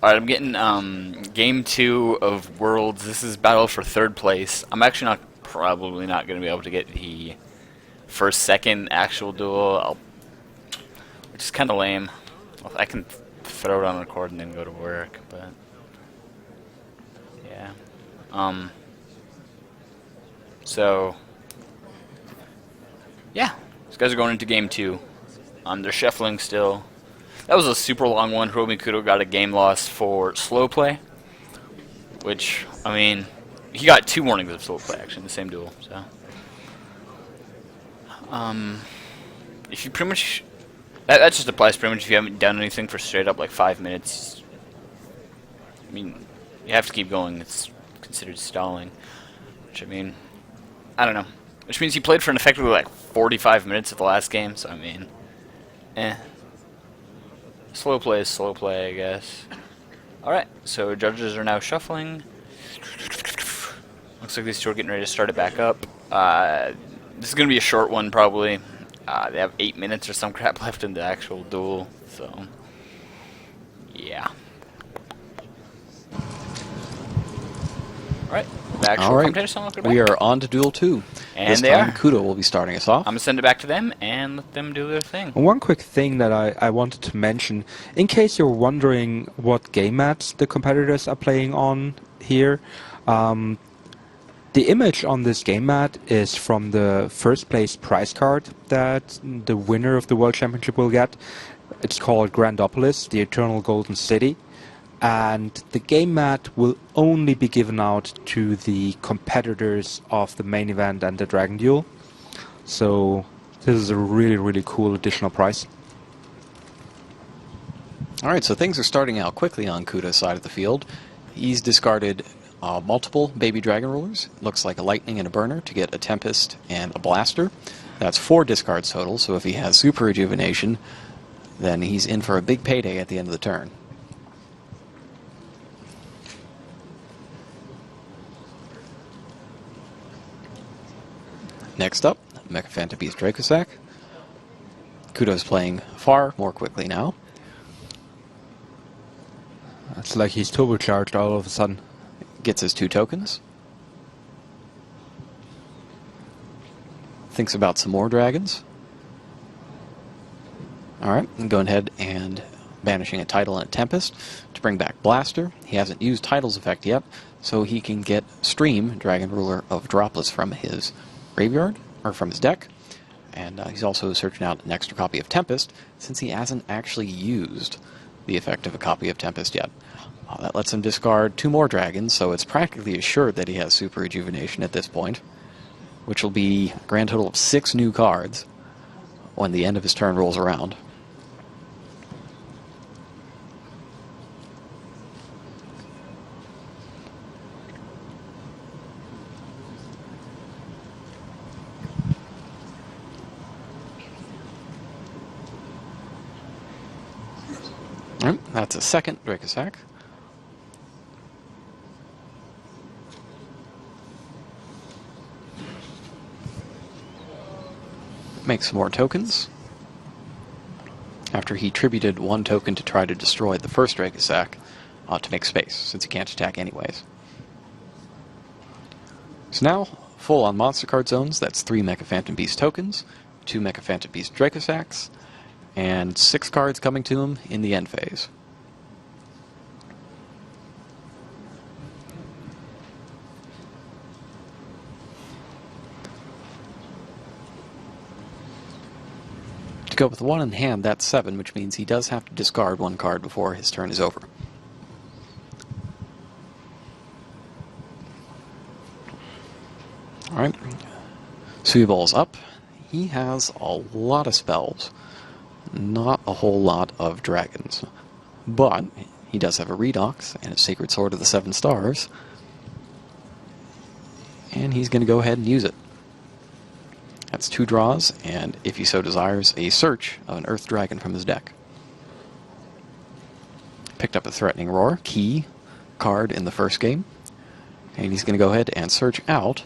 Alright, I'm getting game 2 of Worlds. This is battle for 3rd place. I'm actually probably not going to be able to get the first, second actual duel, which is kind of lame. I can throw it on record and then go to work, but yeah. So yeah, these guys are going into game 2. They're shuffling still. That was a super long one. Hiromi Kudo got a game loss for slow play, which, I mean, he got 2 warnings of slow play actually in the same duel. So, if you pretty much, that just applies pretty much if you haven't done anything for straight up like 5 minutes. I mean, you have to keep going. It's considered stalling, which, I mean, I don't know. Which means he played for an effectively like 45 minutes of the last game. So I mean, slow play is slow play, I guess. Alright, so judges are now shuffling. Looks like these two are getting ready to start it back up. This is going to be a short one, probably. They have 8 minutes or some crap left in the actual duel, so yeah. Alright, the actual commentator song. We are on to Duel 2. And this time, Kudo will be starting us off. I'm going to send it back to them and let them do their thing. One quick thing that I wanted to mention, in case you're wondering what game mats the competitors are playing on here, the image on this game mat is from the first place prize card that the winner of the World Championship will get. It's called Grandopolis, the Eternal Golden City. And the game mat will only be given out to the competitors of the main event and the Dragon Duel. So this is a really, really cool additional prize. Alright, so things are starting out quickly on Kudo's side of the field. He's discarded multiple baby dragon rulers. Looks like a lightning and a burner to get a tempest and a blaster. That's 4 discards total, so if he has super rejuvenation, then he's in for a big payday at the end of the turn. Next up, Mecha Phantom Beast Dracosac. Kudo's playing far more quickly now. It's like he's turbocharged all of a sudden. Gets his 2 tokens. Thinks about some more dragons. Alright, going ahead and banishing a Tidal and a Tempest to bring back Blaster. He hasn't used Tidal's effect yet, so he can get Stream, Dragon Ruler of Droplets, from his graveyard, or from his deck. And he's also searching out an extra copy of Tempest, since he hasn't actually used the effect of a copy of Tempest yet. That lets him discard 2 more dragons, so it's practically assured that he has Super Rejuvenation at this point, which will be a grand total of 6 new cards when the end of his turn rolls around. That's a second Dracosac. Make some more tokens. After he tributed 1 token to try to destroy the first Dracosac to make space, since he can't attack anyways. So now, full on monster card zones, that's 3 Mecha Phantom Beast tokens, 2 Mecha Phantom Beast Dracosacs, and 6 cards coming to him in the end phase. To go with 1 in hand, that's 7, which means he does have to discard 1 card before his turn is over. Alright, Suebyobol's up. He has a lot of spells, not a whole lot of dragons, but he does have a Redox and a Sacred Sword of the 7 Stars, and he's going to go ahead and use it. That's 2 draws, and if he so desires, a search of an Earth Dragon from his deck. Picked up a Threatening Roar, key card in the first game, and he's going to go ahead and search out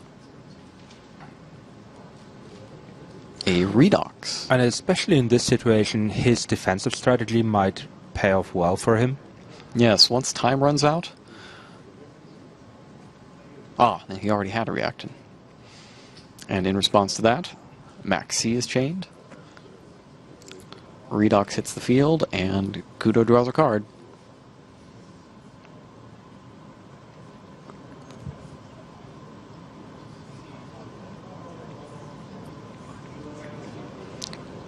a Redox. And especially in this situation, his defensive strategy might pay off well for him. Yes, once time runs out... Ah, and he already had a reaction. And in response to that, Max C is chained. Redox hits the field, and Kudo draws a card.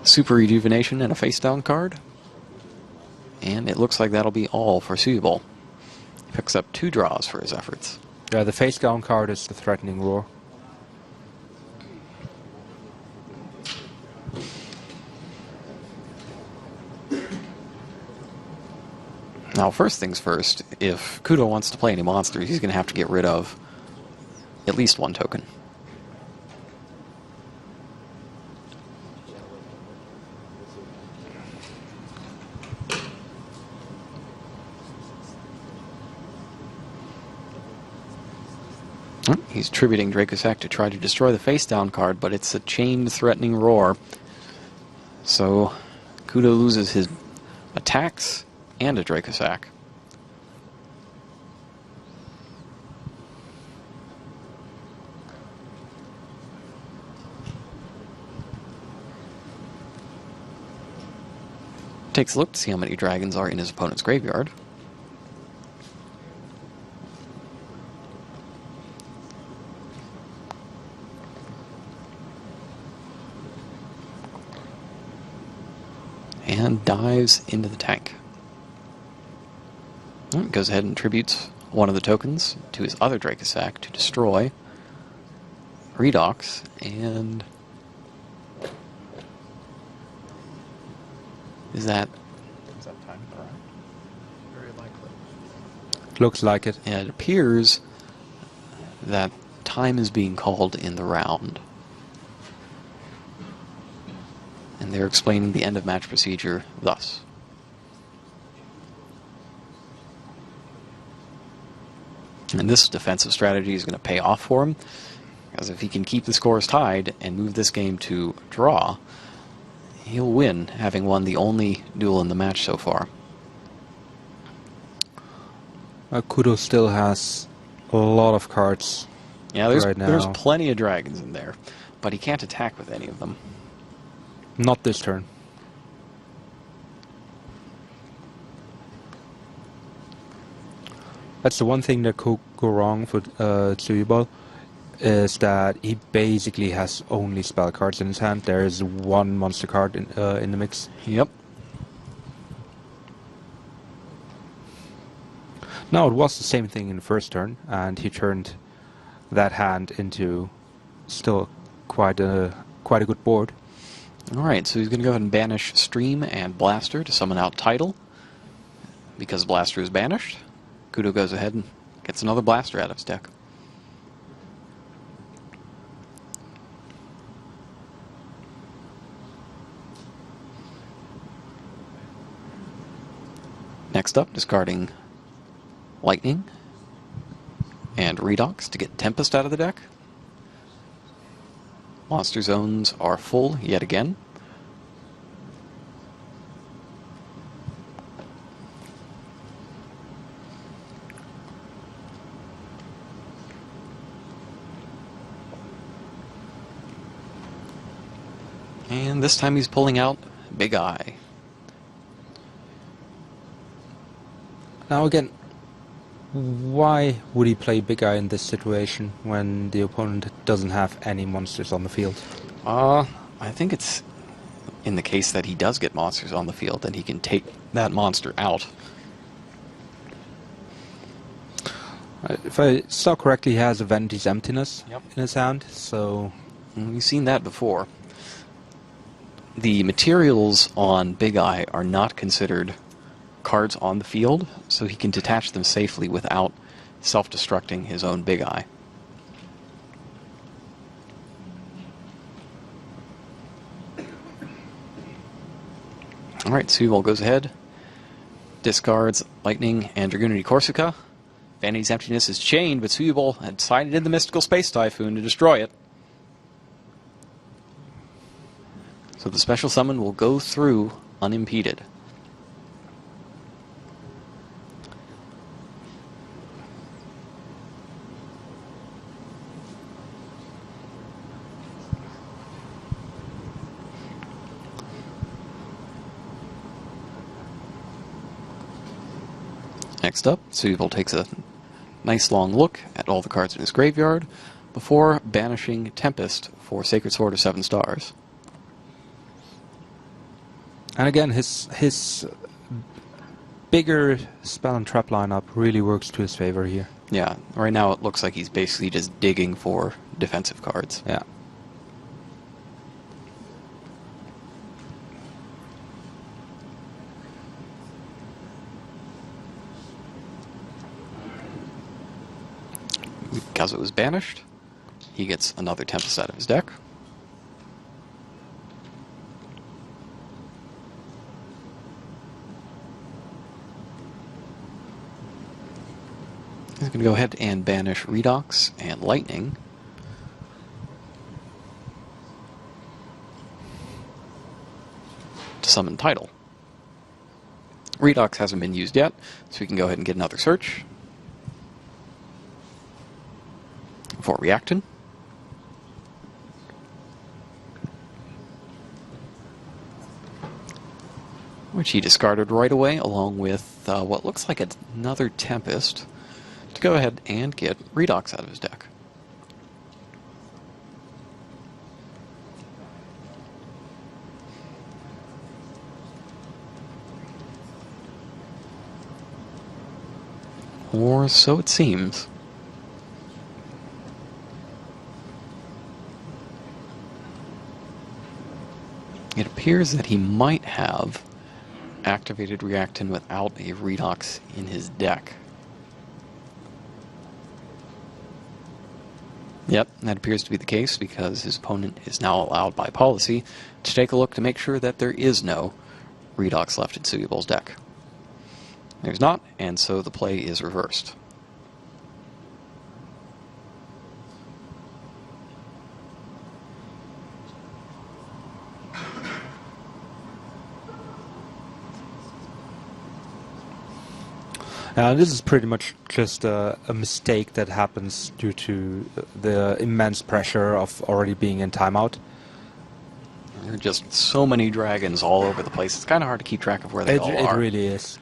Super Rejuvenation and a face-down card. And it looks like that'll be all for Suebyoubol. He picks up 2 draws for his efforts. Yeah, the face down card is the threatening roar. Now, first things first, if Kudo wants to play any monsters, he's going to have to get rid of at least 1 token. He's tributing Dracosac to try to destroy the face-down card, but it's a chained threatening roar. So, Kudo loses his attacks and a Dracosac. Takes a look to see how many dragons are in his opponent's graveyard. And dives into the tank. Goes ahead and tributes 1 of the tokens to his other Dracosac to destroy Redox, and is that time correct? Very likely. Looks like it. And it appears that time is being called in the round. And they're explaining the end of match procedure thus. And this defensive strategy is going to pay off for him, because if he can keep the scores tied and move this game to draw, he'll win, having won the only duel in the match so far. Kudo still has a lot of cards. Yeah, right now. There's plenty of dragons in there, but he can't attack with any of them. Not this turn. That's the one thing that could go wrong for Suebyoubol, is that he basically has only spell cards in his hand. There is 1 monster card in the mix. Yep. Now, it was the same thing in the first turn, and he turned that hand into still quite a good board. Alright, so he's going to go ahead and banish Stream and Blaster to summon out Tidal. Because Blaster is banished, Kudo goes ahead and gets another Blaster out of his deck. Next up, discarding Lightning and Redox to get Tempest out of the deck. Monster zones are full yet again. And this time he's pulling out Big Eye. Now again, why would he play Big Eye in this situation when the opponent doesn't have any monsters on the field? I think it's in the case that he does get monsters on the field, then he can take that monster out. If I saw correctly, he has a Vanity's Emptiness Yep. in his hand, so... We've seen that before. The materials on Big Eye are not considered cards on the field, so he can detach them safely without self-destructing his own Big Eye. Alright, Suebyoubol goes ahead, discards Lightning and Dragoonity Corsica. Vanity's Emptiness is chained, but Suebyoubol had decided in the Mystical Space Typhoon to destroy it. So the special summon will go through unimpeded. Next up, Suebyoubol takes a nice long look at all the cards in his graveyard before banishing Tempest for Sacred Sword of 7 stars. And again, his bigger spell and trap lineup really works to his favor here. Yeah, right now it looks like he's basically just digging for defensive cards. Yeah. Because it was banished, he gets another Tempest out of his deck. He's going to go ahead and banish Redox and Lightning. To summon Tidal. Redox hasn't been used yet, so we can go ahead and get another search. For Reactin. Which he discarded right away, along with what looks like another Tempest, to go ahead and get Redox out of his deck. Or so it seems. It appears that he might have activated Reactin without a Redox in his deck. Yep, that appears to be the case because his opponent is now allowed by policy to take a look to make sure that there is no Redox left in Suebyoubol's deck. There's not, and so the play is reversed. This is pretty much just a mistake that happens due to the immense pressure of already being in timeout. There are just so many dragons all over the place. It's kind of hard to keep track of where they all are. It really is.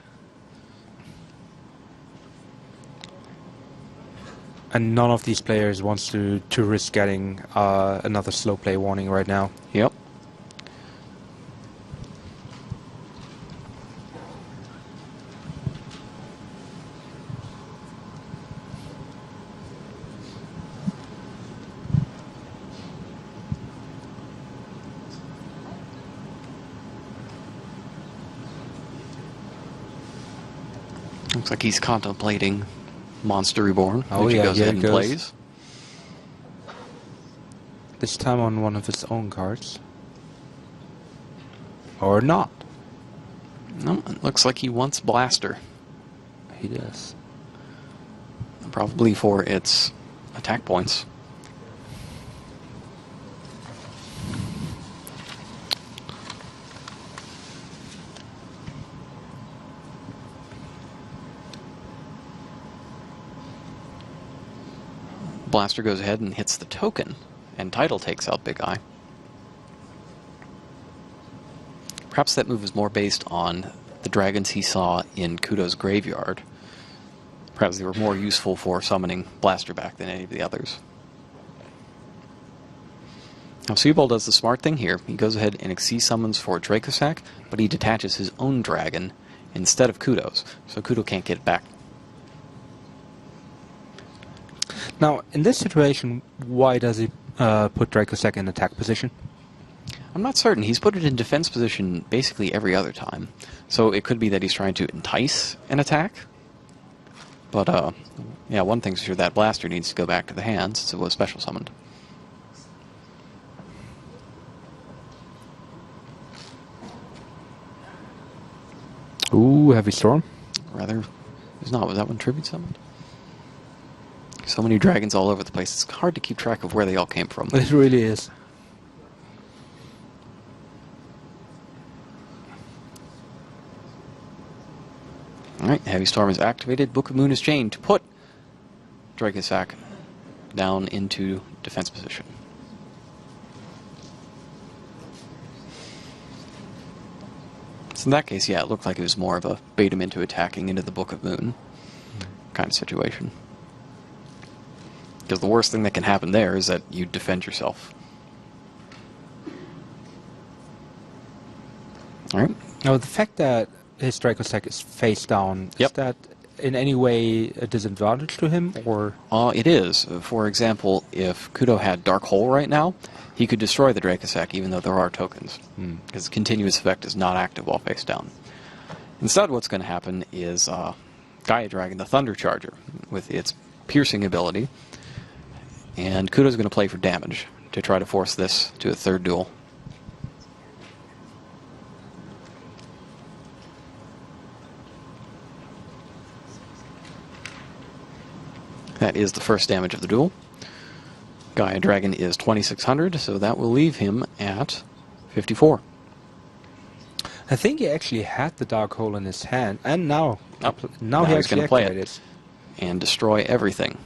And none of these players wants to risk getting another slow play warning right now. Yep. Looks like he's contemplating Monster Reborn, which he goes ahead and plays. This time on one of his own cards. Or not. No, it looks like he wants Blaster. He does. Probably for its attack points. Blaster goes ahead and hits the token, and Tidal takes out Big Eye. Perhaps that move is more based on the dragons he saw in Kudo's graveyard. Perhaps they were more useful for summoning Blaster back than any of the others. Now Suebyoubol does the smart thing here. He goes ahead and Xyz summons for Dracosac, but he detaches his own dragon instead of Kudo's, so Kudo can't get it back. Now, in this situation, why does he put Dracosac in attack position? I'm not certain. He's put it in defense position basically every other time. So it could be that he's trying to entice an attack. But, yeah, one thing's for sure, that Blaster needs to go back to the hand since it was special summoned. Ooh, Heavy Storm. Rather, it's not. Was that one tribute summoned? So many dragons all over the place. It's hard to keep track of where they all came from. It really is. Alright, Heavy Storm is activated. Book of Moon is chained to put Dracosac down into defense position. So in that case, yeah, it looked like it was more of a bait him into attacking into the Book of Moon. kind of situation. Because the worst thing that can happen there is that you defend yourself. Alright. Now, the fact that his Draco Sack is face down, Yep. is that in any way a disadvantage to him, or? It is. For example, if Kudo had Dark Hole right now, he could destroy the Dracossack even though there are tokens. Because the continuous effect is not active while face down. Instead, what's going to happen is Gaia Dragon, the Thunder Charger, with its piercing ability. And Kudo's going to play for damage to try to force this to a third duel. That is the first damage of the duel. Gaia Dragon is 2600, so that will leave him at 54. I think he actually had the Dark Hole in his hand, and now he he's actually gonna play activated it and destroy everything.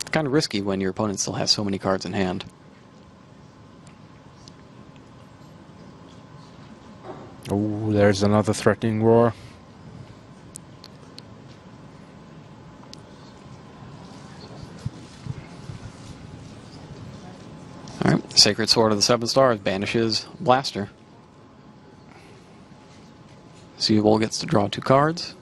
It's kind of risky when your opponent still has so many cards in hand. Oh, there's another threatening roar. Alright, Sacred Sword of the Seven Stars banishes Blaster. Suebyoubol gets to draw 2 cards.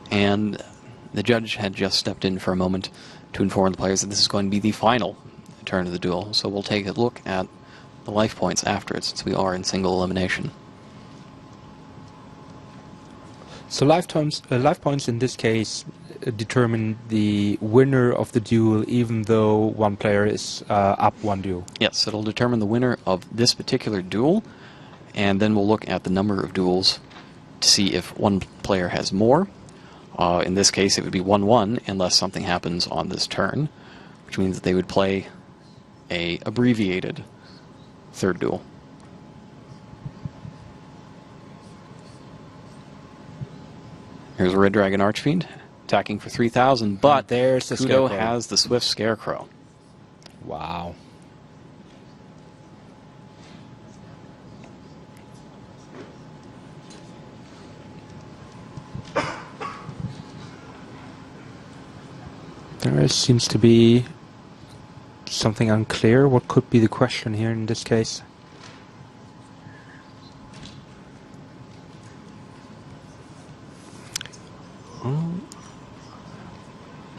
And the judge had just stepped in for a moment to inform the players that this is going to be the final turn of the duel. So we'll take a look at the life points after it, since we are in single elimination. So life points in this case determine the winner of the duel, even though one player is up 1 duel. Yes, it'll determine the winner of this particular duel, and then we'll look at the number of duels to see if one player has more. In this case, it would be 1-1 unless something happens on this turn, which means that they would play a abbreviated third duel. Here's a Red Dragon Archfiend attacking for 3,000, but there's the Kudo Scarecrow. has the Swift Scarecrow. Wow. There seems to be something unclear. What could be the question here in this case?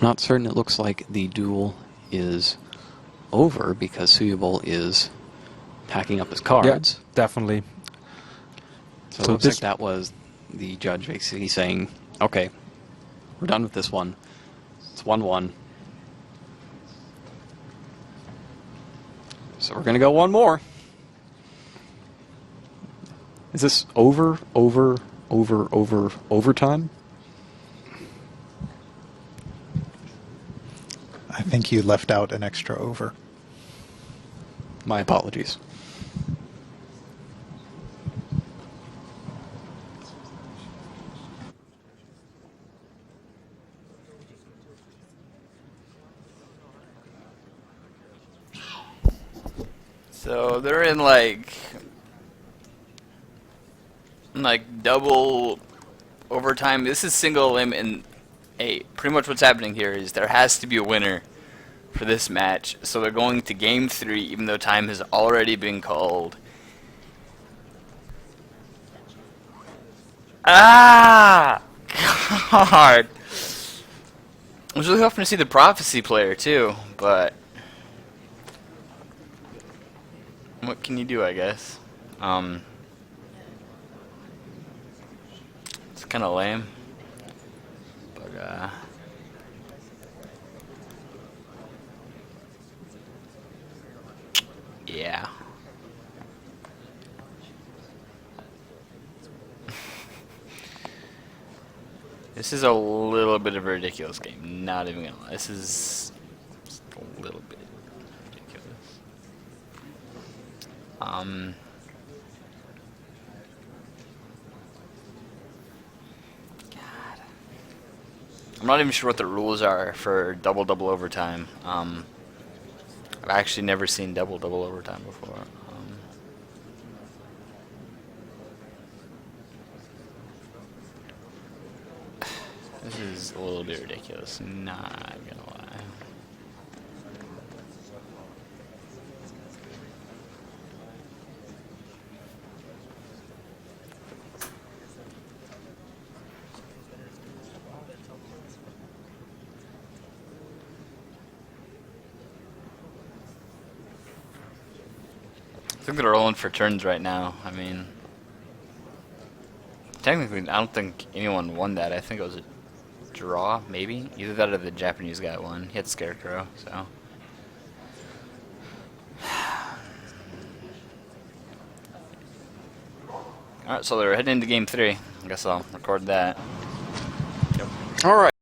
Not certain. It looks like the duel is over because Suebyoubol is packing up his cards. Yeah, definitely. So it So looks this- like that was the judge basically saying, okay, we're done with this one. It's 1-1. So we're going to go one more. Is this overtime? I think you left out an extra over. My apologies. So they're in like double overtime. This is single elim, and pretty much what's happening here is there has to be a winner for this match. So they're going to game 3, even though time has already been called. Ah, God! I was really hoping to see the prophecy player too, but what can you do, I guess? It's kind of lame, but yeah. This is a little bit of a ridiculous game, not even gonna lie. This is just a little bit ridiculous. God. I'm not even sure what the rules are for double overtime. I've actually never seen double overtime before. This is a little bit ridiculous, not gonna lie. I think they're rolling for turns right now. I mean, technically, I don't think anyone won that. I think it was a draw, maybe? Either that or the Japanese guy won. He had Scarecrow, so. Alright, so they're heading into game 3. I guess I'll record that. All right.